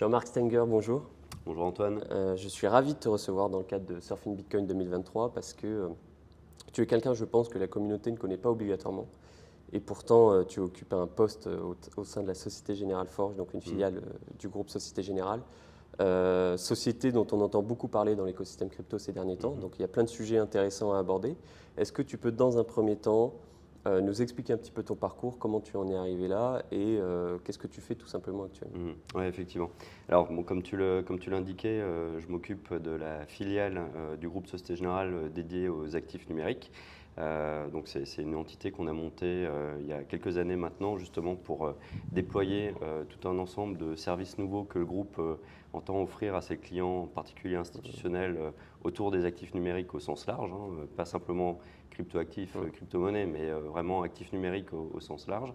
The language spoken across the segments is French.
Jean-Marc Stenger, bonjour. Bonjour Antoine. Je suis ravi de te recevoir dans le cadre de Surfing Bitcoin 2023 parce que tu es quelqu'un, je pense, que la communauté ne connaît pas obligatoirement. Et pourtant, tu occupes un poste au sein de la Société Générale Forge, donc une filiale du groupe Société Générale. Société dont on entend beaucoup parler dans l'écosystème crypto ces derniers temps. Donc il y a plein de sujets intéressants à aborder. Est-ce que tu peux, dans un premier temps, nous expliquer un petit peu ton parcours, comment tu en es arrivé là et qu'est-ce que tu fais tout simplement actuellement? Oui, effectivement. Alors, bon, comme tu l'indiquais, je m'occupe de la filiale du groupe Société Générale dédiée aux actifs numériques. Donc, c'est une entité qu'on a montée il y a quelques années maintenant, justement pour déployer tout un ensemble de services nouveaux que le groupe entend offrir à ses clients, en particulier institutionnels, autour des actifs numériques au sens large, hein, pas simplement crypto-actifs, crypto-monnaies, mais vraiment actifs numériques au sens large.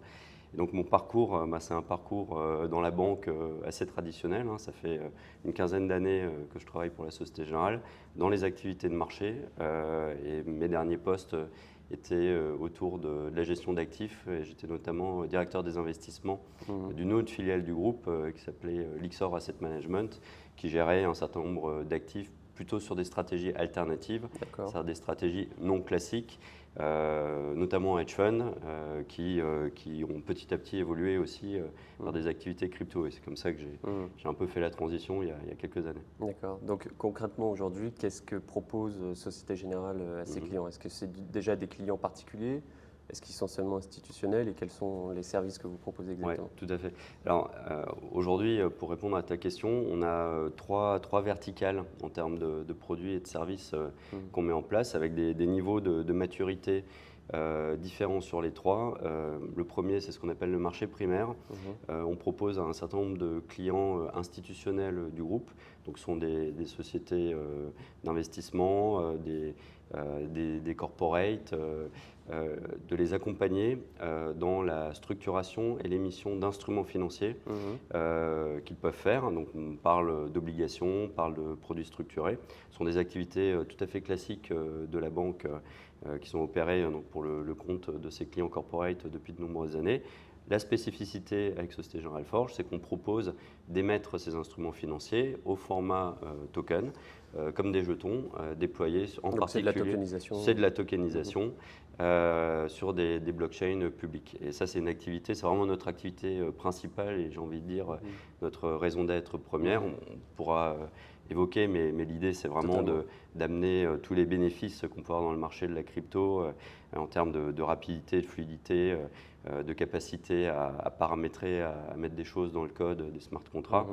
Et donc mon parcours, c'est un parcours dans la banque assez traditionnel, hein. Ça fait une quinzaine d'années que je travaille pour la Société Générale dans les activités de marché et mes derniers postes étaient autour de la gestion d'actifs. Et j'étais notamment directeur des investissements d'une autre filiale du groupe qui s'appelait Lyxor Asset Management, qui gérait un certain nombre d'actifs plutôt sur des stratégies alternatives, c'est-à-dire des stratégies non classiques, notamment hedge funds, qui ont petit à petit évolué aussi vers des activités crypto. Et c'est comme ça que j'ai un peu fait la transition il y a quelques années. D'accord. Donc concrètement aujourd'hui, qu'est-ce que propose Société Générale à ses clients? Est-ce que c'est déjà des clients particuliers? Est-ce qu'ils sont seulement institutionnels et quels sont les services que vous proposez exactement? Oui, tout à fait. Alors aujourd'hui, pour répondre à ta question, on a trois verticales en termes de produits et de services qu'on met en place avec des niveaux de maturité différents sur les trois. Le premier, c'est ce qu'on appelle le marché primaire. On propose à un certain nombre de clients institutionnels du groupe, donc ce sont des sociétés d'investissement, des corporates, de les accompagner dans la structuration et l'émission d'instruments financiers qu'ils peuvent faire. Donc on parle d'obligations, on parle de produits structurés. Ce sont des activités tout à fait classiques de la banque qui sont opérées donc, pour le compte de ses clients corporate depuis de nombreuses années. La spécificité avec Société Générale Forge, c'est qu'on propose d'émettre ces instruments financiers au format token, comme des jetons déployés en Donc particulier. c'est de la tokenisation. C'est de la tokenisation sur des blockchains publiques. Et ça, c'est une activité, c'est vraiment notre activité principale et j'ai envie de dire notre raison d'être première. On pourra évoquer, mais l'idée, c'est vraiment d'amener tous les bénéfices qu'on peut avoir dans le marché de la crypto en termes de rapidité, de fluidité, de capacité à paramétrer, à mettre des choses dans le code des smart contracts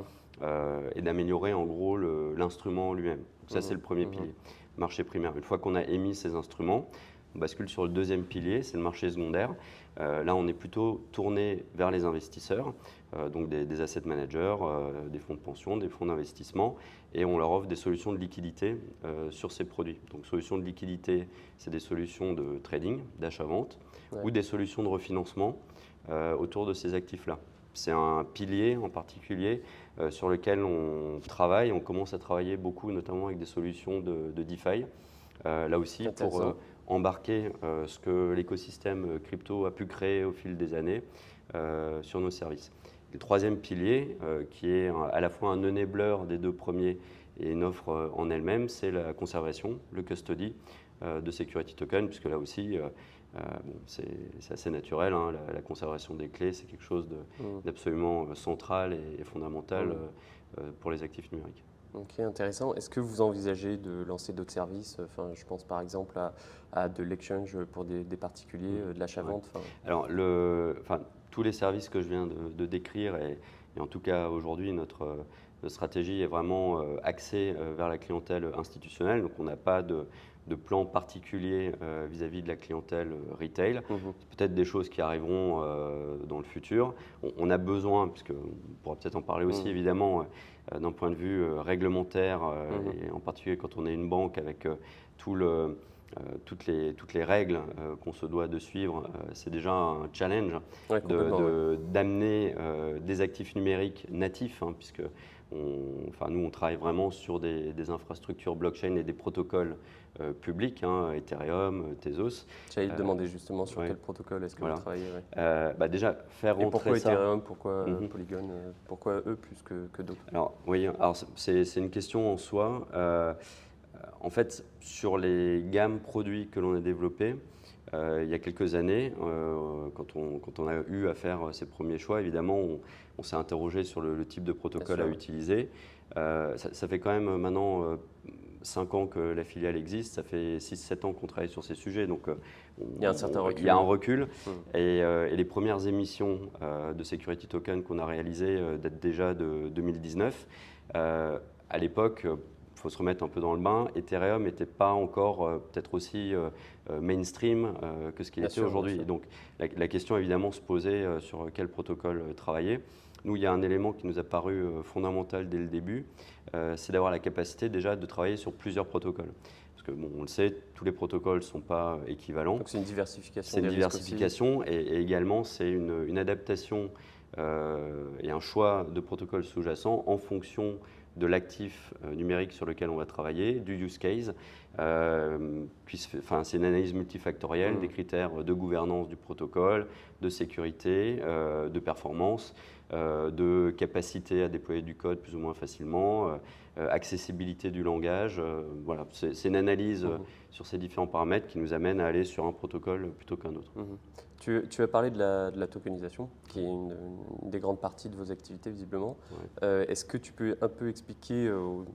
et d'améliorer en gros l'instrument lui-même. Donc ça, c'est le premier pilier, marché primaire. Une fois qu'on a émis ces instruments, on bascule sur le deuxième pilier, c'est le marché secondaire. Là, on est plutôt tourné vers les investisseurs, donc des asset managers, des fonds de pension, des fonds d'investissement, et on leur offre des solutions de liquidité sur ces produits. Donc, solutions de liquidité, c'est des solutions de trading, d'achat-vente, ou des solutions de refinancement autour de ces actifs-là. C'est un pilier en particulier sur lequel on travaille. On commence à travailler beaucoup, notamment avec des solutions de DeFi. Là aussi, pour embarquer ce que l'écosystème crypto a pu créer au fil des années sur nos services. Le troisième pilier, qui est à la fois un enabler des deux premiers et une offre en elle-même, c'est la conservation, le custody de security token, puisque là aussi, c'est assez naturel, hein, la conservation des clés, c'est quelque chose d'absolument central et fondamental pour les actifs numériques. Ok, intéressant. Est-ce que vous envisagez de lancer d'autres services? Enfin, je pense par exemple à de l'exchange pour des particuliers, de l'achat-vente. Alors, tous les services que je viens de décrire, et en tout cas aujourd'hui, notre stratégie est vraiment axée vers la clientèle institutionnelle. Donc, on n'a pas de plan particulier vis-à-vis de la clientèle retail. C'est peut-être des choses qui arriveront dans le futur. On a besoin, puisqu'on pourra peut-être en parler aussi évidemment, d'un point de vue réglementaire, et en particulier quand on est une banque avec tout toutes les règles qu'on se doit de suivre, c'est déjà un challenge Ouais, complètement, ouais. d'amener des actifs numériques natifs, hein, puisque nous, on travaille vraiment sur des infrastructures blockchain et des protocoles publics, hein, Ethereum, Tezos. J'allais te demander justement sur Ouais. quel protocole est-ce que Voilà. vous travaillez. Ouais. Déjà, faire Et rentrer pourquoi ça. Ethereum, pourquoi Mhm. Polygon, pourquoi eux plus que d'autres? Alors, oui, alors c'est une question en soi. En fait, sur les gammes produits que l'on a développées, il y a quelques années, quand on a eu à faire ses premiers choix, évidemment, on s'est interrogé sur le type de protocole à Bien sûr. utiliser. Ça fait quand même maintenant 5 ans que la filiale existe, ça fait 6-7 ans qu'on travaille sur ces sujets, donc Il y a un certain recul. il y a un recul. Mmh. Et les premières émissions de security token qu'on a réalisées datent déjà de 2019. À l'époque, il faut se remettre un peu dans le bain, Ethereum n'était pas encore peut-être aussi mainstream que ce qu'il Bien était sûr, aujourd'hui. bien Et sûr. donc la question évidemment se posait sur quel protocole travailler. Nous, il y a un élément qui nous a paru fondamental dès le début, c'est d'avoir la capacité déjà de travailler sur plusieurs protocoles. Parce que, bon, on le sait, tous les protocoles ne sont pas équivalents. Donc c'est une diversification C'est une des risques aussi. diversification et également c'est une adaptation et un choix de protocole sous-jacent en fonction de l'actif numérique sur lequel on va travailler, du use case. C'est une analyse multifactorielle des critères de gouvernance du protocole, de sécurité, de performance, de capacité à déployer du code plus ou moins facilement, accessibilité du langage. Voilà, c'est une analyse sur ces différents paramètres qui nous amène à aller sur un protocole plutôt qu'un autre. Mhm. Tu as parlé de la tokenisation, qui est une des grandes parties de vos activités visiblement. Ouais. Est-ce que tu peux un peu expliquer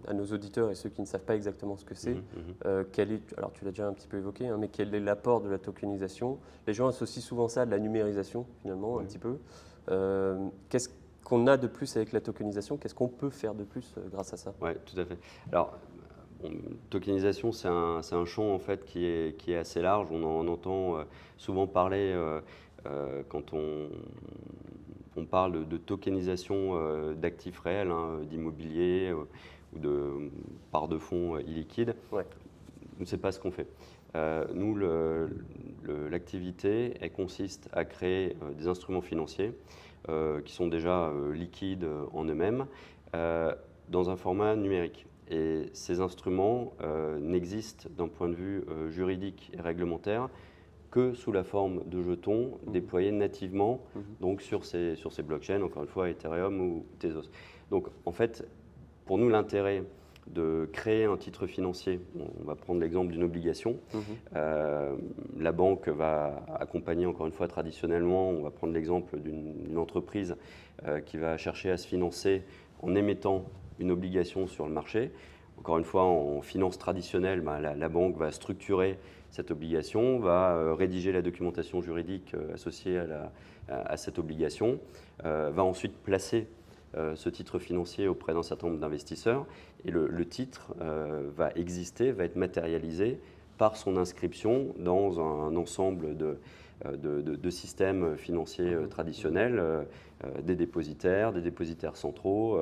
à nos auditeurs et ceux qui ne savent pas exactement ce que c'est, alors tu l'as déjà un petit peu évoqué, hein, mais quel est l'apport de la tokenisation? Les gens associent souvent ça à de la numérisation finalement, un petit peu. Qu'est-ce qu'on a de plus avec la tokenisation? Qu'est-ce qu'on peut faire de plus grâce à ça? Oui, tout à fait. Alors, tokenisation, c'est un champ en fait qui est assez large. On en entend souvent parler quand on parle de tokenisation d'actifs réels, hein, d'immobilier ou de parts de fonds illiquides. Ouais. On ne sait pas ce qu'on fait. Nous, l'activité, elle consiste à créer des instruments financiers qui sont déjà liquides en eux-mêmes dans un format numérique. Et ces instruments n'existent d'un point de vue juridique et réglementaire que sous la forme de jetons déployés nativement donc sur ces blockchains, encore une fois Ethereum ou Tezos. Donc en fait, pour nous, l'intérêt de créer un titre financier, on va prendre l'exemple d'une obligation, la banque va accompagner, encore une fois traditionnellement, on va prendre l'exemple d'une entreprise qui va chercher à se financer en émettant une obligation sur le marché. Encore une fois, en finance traditionnelle, la banque va structurer cette obligation, va rédiger la documentation juridique associée à cette obligation, va ensuite placer ce titre financier auprès d'un certain nombre d'investisseurs et le titre va exister, va être matérialisé par son inscription dans un ensemble de systèmes financiers traditionnels, des dépositaires centraux,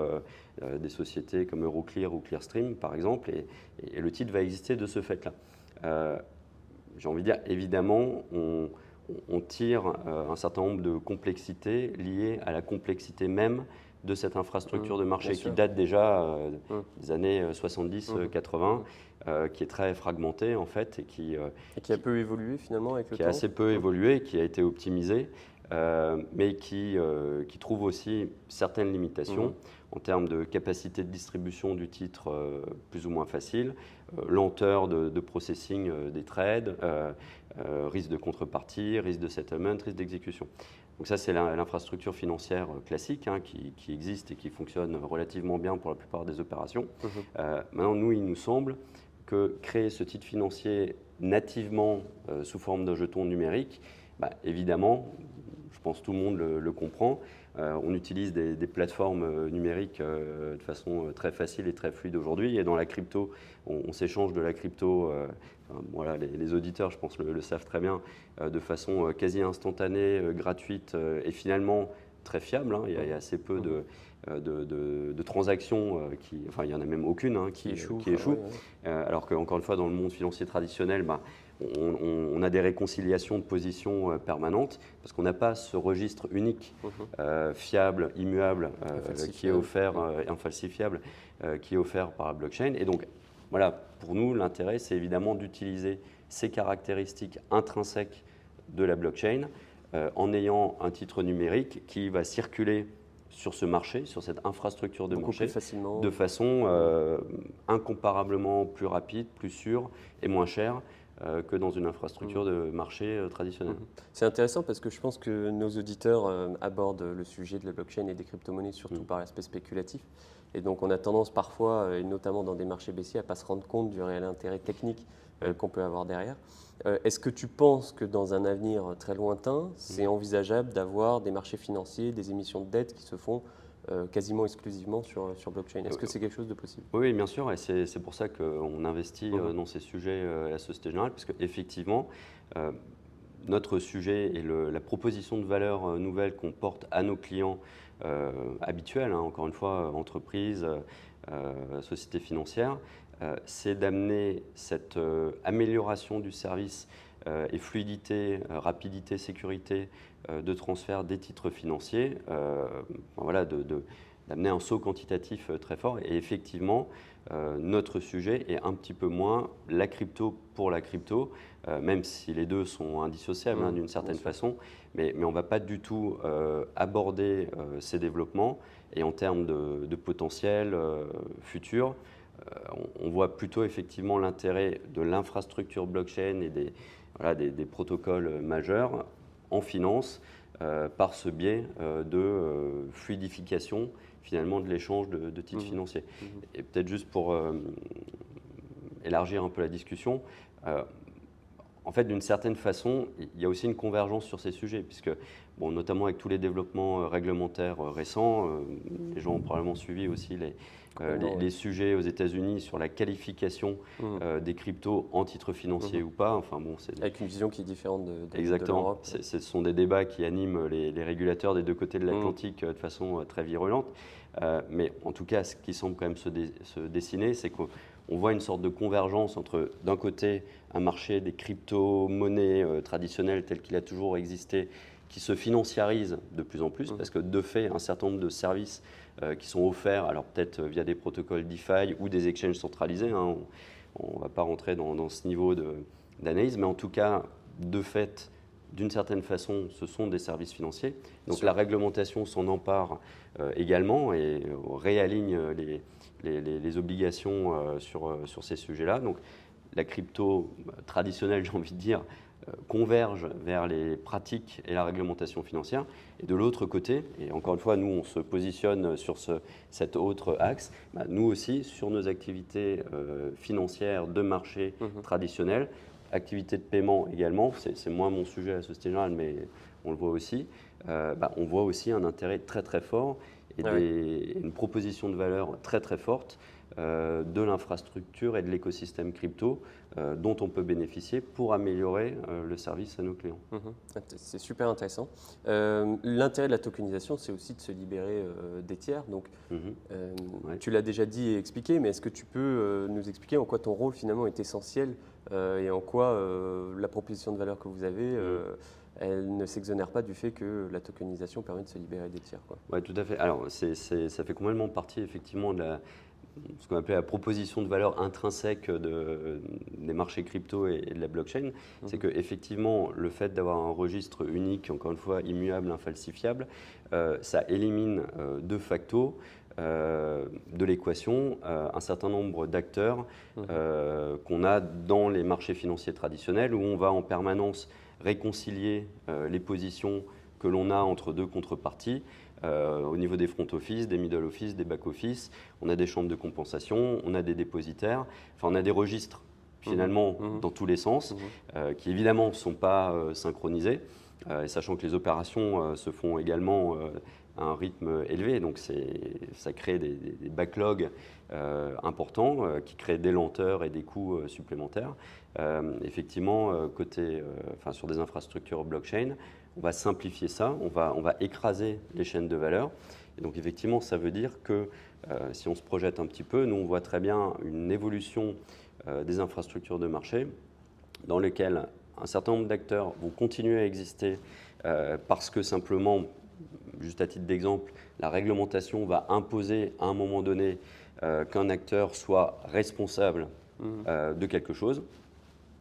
des sociétés comme Euroclear ou Clearstream par exemple, et le titre va exister de ce fait-là. J'ai envie de dire, évidemment, on tire un certain nombre de complexités liées à la complexité même de cette infrastructure de marché qui date déjà des années 70-80, qui est très fragmentée en fait et qui a peu évolué finalement avec le temps. Qui a assez peu évolué, qui a été optimisée, mais qui trouve aussi certaines limitations en termes de capacité de distribution du titre plus ou moins facile, lenteur de processing des trades, risque de contrepartie, risque de settlement, risque d'exécution. Donc ça, c'est l'infrastructure financière classique qui existe et qui fonctionne relativement bien pour la plupart des opérations. Maintenant, nous, il nous semble que créer ce titre financier nativement sous forme d'un jeton numérique, évidemment, je pense que tout le monde le comprend, on utilise des plateformes numériques de façon très facile et très fluide aujourd'hui. Et dans la crypto, on s'échange de la crypto, voilà, les auditeurs, je pense, le savent très bien, de façon quasi instantanée, gratuite et finalement très fiable. Hein. Il y a assez peu de transactions, enfin il n'y en a même aucune qui échoue. Alors qu'encore une fois, dans le monde financier traditionnel, on a des réconciliations de positions permanentes parce qu'on n'a pas ce registre unique, fiable, immuable, qui est offert, infalsifiable, qui est offert par la blockchain. Et donc, voilà, pour nous, l'intérêt, c'est évidemment d'utiliser ces caractéristiques intrinsèques de la blockchain en ayant un titre numérique qui va circuler sur ce marché, sur cette infrastructure de marché, de façon incomparablement plus rapide, plus sûre et moins chère que dans une infrastructure de marché traditionnelle. C'est intéressant parce que je pense que nos auditeurs abordent le sujet de la blockchain et des crypto-monnaies surtout par l'aspect spéculatif. Et donc on a tendance parfois, et notamment dans des marchés baissiers, à ne pas se rendre compte du réel intérêt technique qu'on peut avoir derrière. Est-ce que tu penses que dans un avenir très lointain, c'est envisageable d'avoir des marchés financiers, des émissions de dette qui se font quasiment exclusivement sur blockchain? Est-ce que c'est quelque chose de possible? Oui, bien sûr, et c'est pour ça qu'on investit dans ces sujets à la Société Générale, parce qu'effectivement, notre sujet et la proposition de valeur nouvelle qu'on porte à nos clients habituels, hein, encore une fois, entreprises, sociétés financières, c'est d'amener cette amélioration du service et fluidité, rapidité, sécurité de transfert des titres financiers, voilà, d'amener un saut quantitatif très fort. Et effectivement, notre sujet est un petit peu moins la crypto pour la crypto, même si les deux sont indissociables hein, d'une certaine façon, mais on ne va pas du tout aborder ces développements. Et en termes de potentiel futur, on voit plutôt effectivement l'intérêt de l'infrastructure blockchain et des protocoles majeurs en finance par ce biais de fluidification finalement de l'échange de titres financiers. Et peut-être juste pour élargir un peu la discussion, en fait, d'une certaine façon, il y a aussi une convergence sur ces sujets, puisque, bon, notamment avec tous les développements réglementaires récents, les gens ont probablement suivi aussi les sujets aux États-Unis sur la qualification des cryptos en titres financiers ou pas. Enfin, bon, avec une vision qui est différente de Exactement. l'Europe. Ce sont des débats qui animent les régulateurs des deux côtés de l'Atlantique de façon très virulente. Mais en tout cas, ce qui semble quand même se dessiner, c'est qu'on voit une sorte de convergence entre, d'un côté, un marché des crypto-monnaies traditionnelles tel qu'il a toujours existé, qui se financiarise de plus en plus, parce que de fait, un certain nombre de services qui sont offerts, alors peut-être via des protocoles DeFi ou des exchanges centralisés, hein, on ne va pas rentrer dans ce niveau d'analyse, mais en tout cas, de fait, d'une certaine façon, ce sont des services financiers. Donc la réglementation s'en empare également et réaligne les obligations sur ces sujets-là. Donc la crypto traditionnelle, j'ai envie de dire, converge vers les pratiques et la réglementation financière. Et de l'autre côté, et encore une fois, nous, on se positionne sur cet autre axe, nous aussi, sur nos activités financières de marché traditionnelles, activités de paiement également, c'est moins mon sujet à la Société Générale, mais on le voit aussi, on voit aussi un intérêt très très fort et une proposition de valeur très très forte de l'infrastructure et de l'écosystème crypto dont on peut bénéficier pour améliorer le service à nos clients. C'est super intéressant. L'intérêt de la tokenisation, c'est aussi de se libérer des tiers. Donc, tu l'as déjà dit et expliqué, mais est-ce que tu peux nous expliquer en quoi ton rôle finalement est essentiel et en quoi la proposition de valeur que vous avez elle ne s'exonère pas du fait que la tokenisation permet de se libérer des tiers. Oui, tout à fait. Alors, ça fait complètement partie effectivement de ce qu'on appelait la proposition de valeur intrinsèque des marchés crypto et de la blockchain. C'est qu'effectivement, le fait d'avoir un registre unique, encore une fois immuable, infalsifiable, ça élimine de facto de l'équation un certain nombre d'acteurs qu'on a dans les marchés financiers traditionnels où on va en permanence réconcilier les positions que l'on a entre deux contreparties au niveau des front office, des middle office, des back office. On a des chambres de compensation, on a des dépositaires, enfin on a des registres finalement dans tous les sens qui évidemment ne sont pas synchronisés, et sachant que les opérations se font également à un rythme élevé, donc ça crée des backlogs importants qui créent des lenteurs et des coûts supplémentaires. Effectivement, sur des infrastructures blockchain, on va simplifier ça, on va écraser les chaînes de valeur. Et donc effectivement, ça veut dire que si on se projette un petit peu, nous on voit très bien une évolution des infrastructures de marché dans lesquelles un certain nombre d'acteurs vont continuer à exister parce que simplement, juste à titre d'exemple, la réglementation va imposer à un moment donné qu'un acteur soit responsable de quelque chose.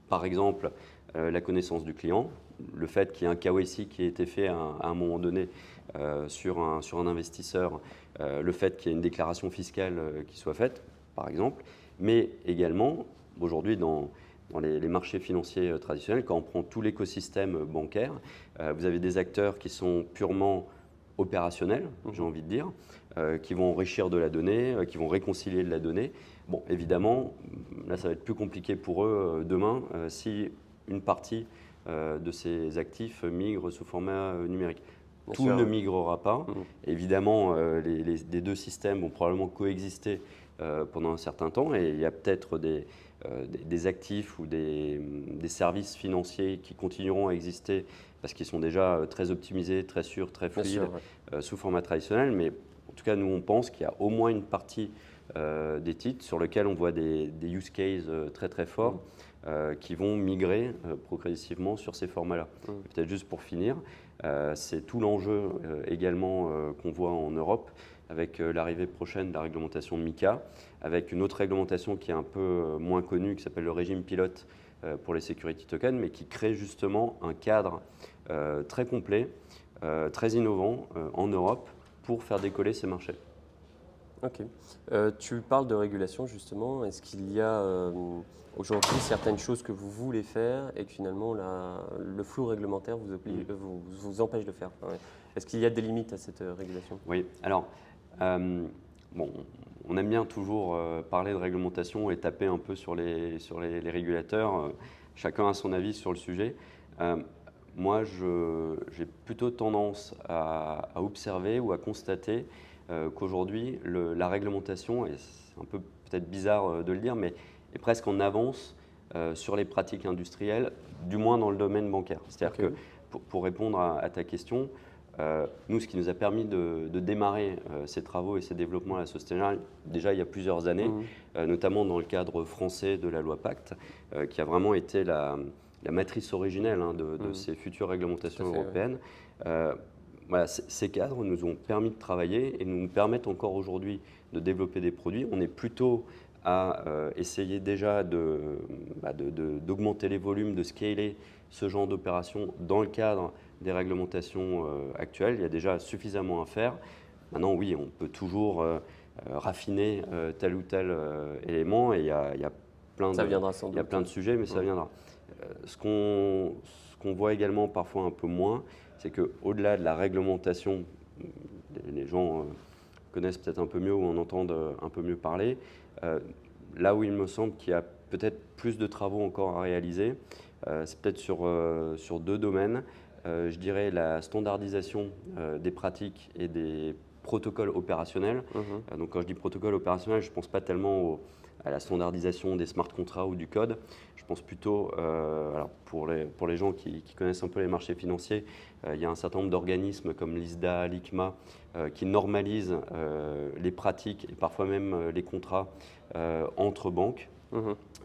Par exemple, la connaissance du client, le fait qu'il y ait un KYC qui ait été fait à un moment donné sur un investisseur, le fait qu'il y ait une déclaration fiscale qui soit faite, par exemple, mais également, aujourd'hui, dans les marchés financiers traditionnels, quand on prend tout l'écosystème bancaire, vous avez des acteurs qui sont purement opérationnels, j'ai envie de dire, qui vont enrichir de la donnée, qui vont réconcilier de la donnée. Bon, évidemment, là, ça va être plus compliqué pour eux demain si une partie de ces actifs migre sous format numérique. Tout ne migrera pas. Évidemment, les deux systèmes vont probablement coexister pendant un certain temps et il y a peut-être des actifs ou des services financiers qui continueront à exister parce qu'ils sont déjà très optimisés, très sûrs, très fluides sous format traditionnel. Mais en tout cas, nous, on pense qu'il y a au moins une partie des titres sur lesquels on voit des use cases très très forts qui vont migrer progressivement sur ces formats-là. Peut-être juste pour finir, c'est tout l'enjeu également qu'on voit en Europe avec l'arrivée prochaine de la réglementation MiCA, avec une autre réglementation qui est un peu moins connue, qui s'appelle le régime pilote pour les security tokens, mais qui crée justement un cadre très complet, très innovant en Europe pour faire décoller ces marchés. Ok. Tu parles de régulation justement. Est-ce qu'il y a aujourd'hui certaines choses que vous voulez faire et que finalement le flou réglementaire vous empêche de faire? Est-ce qu'il y a des limites à cette régulation? Oui, alors, bon, on aime bien toujours parler de réglementation et taper un peu sur les régulateurs. Chacun a son avis sur le sujet. Moi, j'ai plutôt tendance à observer ou à constater qu'aujourd'hui, la réglementation, et c'est un peu peut-être bizarre de le dire, mais est presque en avance sur les pratiques industrielles, du moins dans le domaine bancaire. C'est-à-dire que, pour répondre à ta question, nous, ce qui nous a permis de démarrer ces travaux et ces développements à la Société Générale, déjà il y a plusieurs années, notamment dans le cadre français de la loi Pacte, qui a vraiment été la matrice originelle de ces futures réglementations européennes. Voilà, ces cadres nous ont permis de travailler et nous permettent encore aujourd'hui de développer des produits. On est plutôt à essayer déjà d'augmenter les volumes, de scaler ce genre d'opérations dans le cadre des réglementations actuelles. Il y a déjà suffisamment à faire. Maintenant, oui, on peut toujours raffiner tel ou tel élément et il y a plein de sujets, mais ça viendra. Ce qu'on voit également parfois un peu moins, c'est qu'au-delà de la réglementation, les gens connaissent peut-être un peu mieux ou en entendent un peu mieux parler, là où il me semble qu'il y a peut-être plus de travaux encore à réaliser, c'est peut-être sur deux domaines. Je dirais la standardisation des pratiques et des protocoles opérationnels. Donc quand je dis protocole opérationnel, je ne pense pas tellement à la standardisation des smart contracts ou du code. Je pense plutôt, alors pour les gens qui connaissent un peu les marchés financiers, il y a un certain nombre d'organismes comme l'ISDA, l'ICMA, qui normalisent les pratiques et parfois même les contrats entre banques.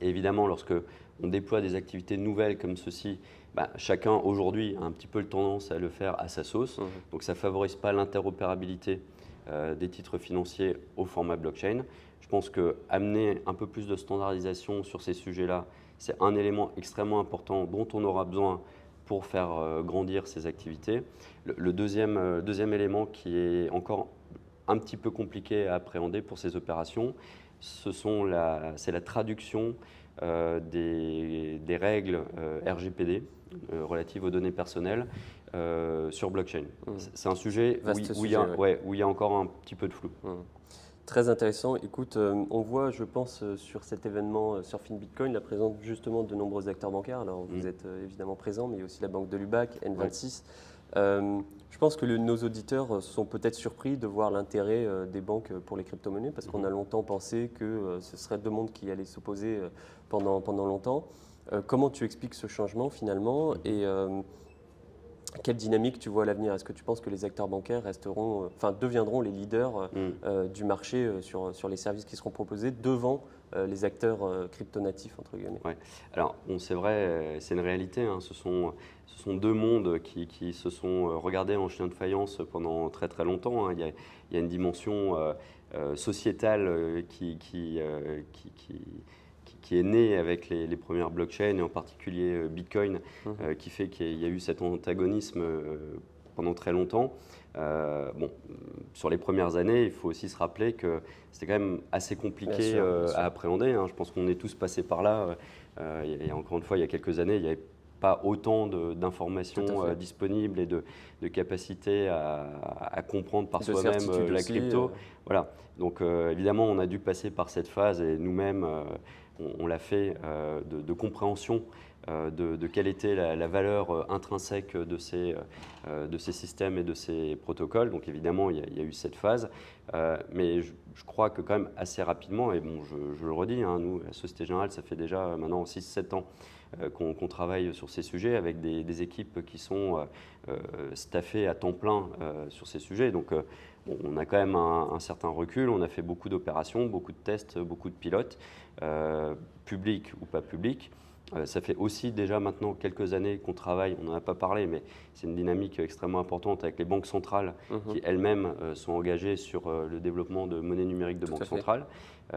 Et évidemment, lorsque on déploie des activités nouvelles comme ceci, chacun aujourd'hui a un petit peu le tendance à le faire à sa sauce. Donc ça ne favorise pas l'interopérabilité des titres financiers au format blockchain. Je pense qu'amener un peu plus de standardisation sur ces sujets-là, c'est un élément extrêmement important dont on aura besoin pour faire grandir ces activités. Le deuxième élément qui est encore un petit peu compliqué à appréhender pour ces opérations, c'est la traduction des règles RGPD relatives aux données personnelles sur blockchain. C'est un sujet où il y a encore un petit peu de flou. Très intéressant. Écoute, on voit, je pense, sur cet événement Surfing Bitcoin, la présence justement de nombreux acteurs bancaires. Alors, vous êtes évidemment présents, mais il y a aussi la banque de Lubac, N26. Je pense que nos auditeurs sont peut-être surpris de voir l'intérêt des banques pour les crypto-monnaies, parce qu'on a longtemps pensé que ce serait deux mondes qui allaient s'opposer pendant longtemps. Comment tu expliques ce changement finalement quelle dynamique tu vois à l'avenir? Est-ce que tu penses que les acteurs bancaires deviendront les leaders du marché sur les services qui seront proposés devant les acteurs crypto-natifs, entre guillemets? Ouais. Alors, bon, c'est vrai, c'est une réalité, hein. Ce sont deux mondes qui se sont regardés en chien de faïence pendant très très longtemps, hein. Il y a une dimension sociétale qui est née avec les premières blockchains, et en particulier Bitcoin, qui fait qu'il y a eu cet antagonisme pendant très longtemps. Bon, sur les premières années, il faut aussi se rappeler que c'était quand même assez compliqué Bien sûr. à appréhender, hein. Je pense qu'on est tous passés par là. Et encore une fois, il y a quelques années, il n'y avait pas autant Tout d'informations à fait. disponibles et de capacité à comprendre par De soi-même certitude la aussi. crypto. Voilà. Donc évidemment, on a dû passer par cette phase, et nous-mêmes, on l'a fait, de compréhension de quelle était la valeur intrinsèque de ces systèmes et de ces protocoles. Donc évidemment, il y a eu cette phase. Mais je crois que quand même assez rapidement, et bon, je le redis, hein, nous, la Société Générale, ça fait déjà maintenant 6-7 ans qu'on travaille sur ces sujets avec des équipes qui sont staffées à temps plein sur ces sujets. Donc bon, on a quand même un certain recul, on a fait beaucoup d'opérations, beaucoup de tests, beaucoup de pilotes, publics ou pas publics. Ça fait aussi déjà maintenant quelques années qu'on travaille, on n'en a pas parlé, mais c'est une dynamique extrêmement importante avec les banques centrales qui elles-mêmes sont engagées sur le développement de monnaie numérique de Tout banque à fait. centrale.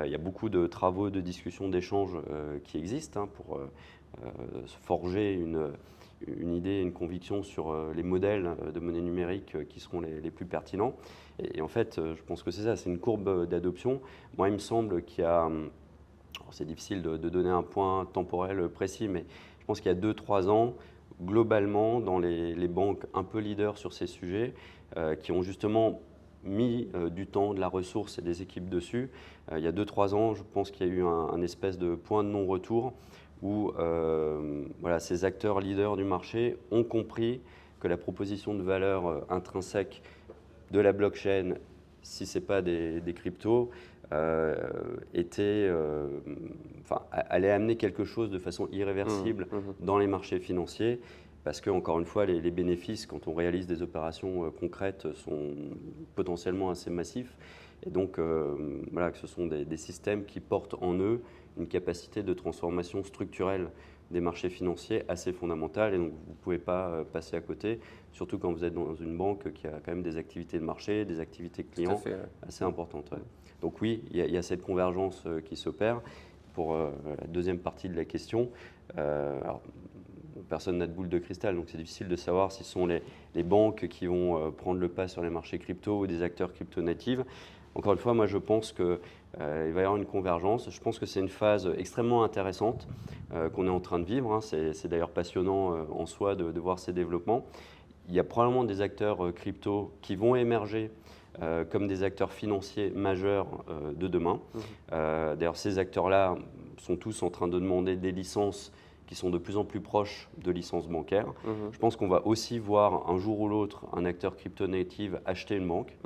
Il y a beaucoup de travaux, de discussions, d'échanges qui existent, hein, pour se forger une idée, une conviction sur les modèles de monnaie numérique qui seront les plus pertinents. Et en fait, je pense que c'est ça, c'est une courbe d'adoption. Moi, il me semble qu'il y a... C'est difficile de donner un point temporel précis, mais je pense qu'il y a 2-3 ans, globalement, dans les banques un peu leaders sur ces sujets, qui ont justement mis du temps, de la ressource et des équipes dessus, il y a 2-3 ans, je pense qu'il y a eu un espèce de point de non-retour où voilà, ces acteurs leaders du marché ont compris que la proposition de valeur intrinsèque de la blockchain, si ce n'est pas des cryptos, allait amener quelque chose de façon irréversible dans les marchés financiers, parce que, encore une fois, les bénéfices, quand on réalise des opérations concrètes, sont potentiellement assez massifs. Et donc, voilà, que ce sont des systèmes qui portent en eux une capacité de transformation structurelle des marchés financiers assez fondamentale, et donc vous ne pouvez pas passer à côté, surtout quand vous êtes dans une banque qui a quand même des activités de marché, des activités clients assez importantes. Ouais. Donc oui, il y a cette convergence qui s'opère. Pour la deuxième partie de la question, alors, personne n'a de boule de cristal, donc c'est difficile de savoir si ce sont les banques qui vont prendre le pas sur les marchés crypto ou des acteurs crypto-natifs. Encore une fois, moi je pense qu'il va y avoir une convergence. Je pense que c'est une phase extrêmement intéressante qu'on est en train de vivre, hein. C'est d'ailleurs passionnant en soi de voir ces développements. Il y a probablement des acteurs crypto qui vont émerger comme des acteurs financiers majeurs de demain. D'ailleurs, ces acteurs-là sont tous en train de demander des licences qui sont de plus en plus proches de licences bancaires. Je pense qu'on va aussi voir un jour ou l'autre un acteur crypto-native acheter une banque.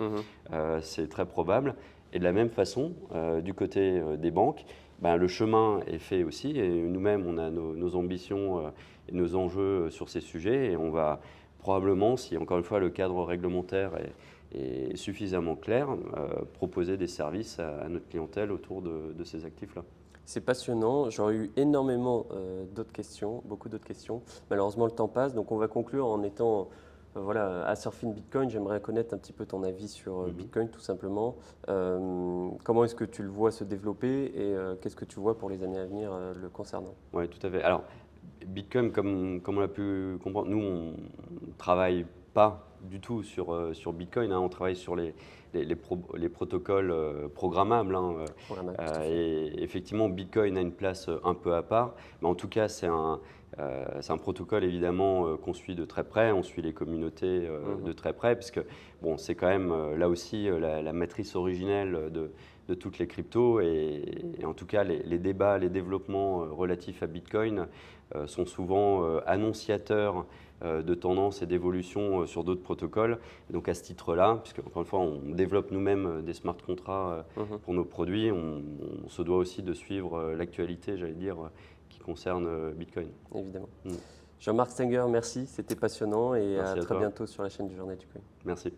C'est très probable. Et de la même façon, du côté des banques, ben, le chemin est fait aussi. Et nous-mêmes, on a nos ambitions et nos enjeux sur ces sujets. Et on va probablement, si encore une fois le cadre réglementaire est suffisamment clair, proposer des services à notre clientèle autour de ces actifs-là. C'est passionnant. J'aurais eu énormément d'autres questions, beaucoup d'autres questions. Malheureusement, le temps passe. Donc, on va conclure en étant voilà, à Surfing Bitcoin. J'aimerais connaître un petit peu ton avis sur Bitcoin, tout simplement. Comment est-ce que tu le vois se développer et qu'est-ce que tu vois pour les années à venir le concernant? Oui, tout à fait. Alors, Bitcoin, comme on l'a pu comprendre, nous, on ne travaille pas du tout sur Bitcoin, hein. On travaille sur les protocoles programmables, hein. Programmable, tout à fait. Et effectivement, Bitcoin a une place un peu à part, mais en tout cas, c'est un protocole évidemment qu'on suit de très près. On suit les communautés de très près, puisque bon, c'est quand même là aussi la matrice originelle de toutes les cryptos. Et en tout cas, les débats, les développements relatifs à Bitcoin sont souvent annonciateurs de tendances et d'évolutions sur d'autres protocoles. Et donc à ce titre-là, puisque encore une fois on développe nous-mêmes des smart contracts pour nos produits, on se doit aussi de suivre l'actualité, j'allais dire, qui concerne Bitcoin. Évidemment. Jean-Marc Stenger, merci, c'était passionnant et Merci à à très toi. bientôt sur la chaîne du Journée du Coin. Merci.